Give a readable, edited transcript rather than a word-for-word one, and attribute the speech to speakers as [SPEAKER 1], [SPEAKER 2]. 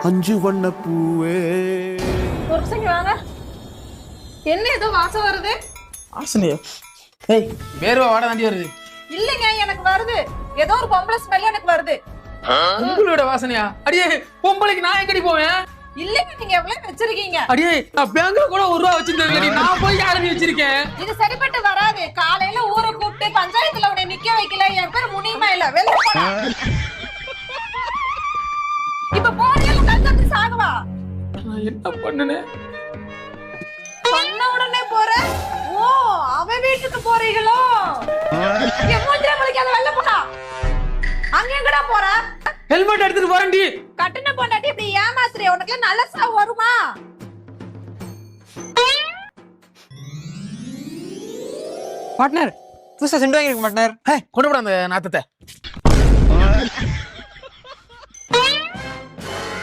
[SPEAKER 1] அஞ்சு வண்ண பூவே.
[SPEAKER 2] ஒரு நிமிஷம் வாங்க. என்ன ஏதோ வாசம் வருது?
[SPEAKER 3] வாசனையா? ஏய், வேர்வை வாட தாண்டி வருது.
[SPEAKER 2] இல்லங்க, எனக்கு வருது. ஏதோ ஒரு பொம்பளை ஸ்மெல் எனக்கு வருது.
[SPEAKER 3] உங்களோட வாசனையா? அடியே, பொம்பளைக்கு நான் எங்கடி போவேன்?
[SPEAKER 2] இல்லங்க, நீங்க எவ்வளவு வச்சிருக்கீங்க?
[SPEAKER 3] அடியே, நான் பேங்க்ல கூட 1 ரூபா வச்சிருந்தேன். நான் போய் யாரும் வச்சிருக்கேன்.
[SPEAKER 2] இது சரிப்பட்டு வராது. காலையில ஊரை கூப்பிட்டு பஞ்சாயத்துல உன்னை நிக்க வைக்கல. என் பேர் முனியுமா இல்ல, வெளில போடா. இப்ப போறீங்க, கல்யாணத்துக்கு சாகவா?
[SPEAKER 3] நான் என்ன பண்ணுனேன்?
[SPEAKER 2] சொன்ன உடனே போற? ஓ, அவ வீட்டுக்கு போறீங்களோ? என் மூஞ்சில முழிக்காத, வெளில போடா. அங்க எங்கடா போற?
[SPEAKER 3] ஹெல்மெட் எடுத்துட்டு போறேன்டி.
[SPEAKER 2] கட்டின பொண்டாட்டி இப்படி ஏமாத்துறிய, உனக்கு நல்ல சாவு வருமா?
[SPEAKER 4] பார்ட்னர், புதுசா செண்டு வாங்கிருக்க பார்ட்னர்.
[SPEAKER 3] கொண்டு போட அந்த நாத்தத்தை.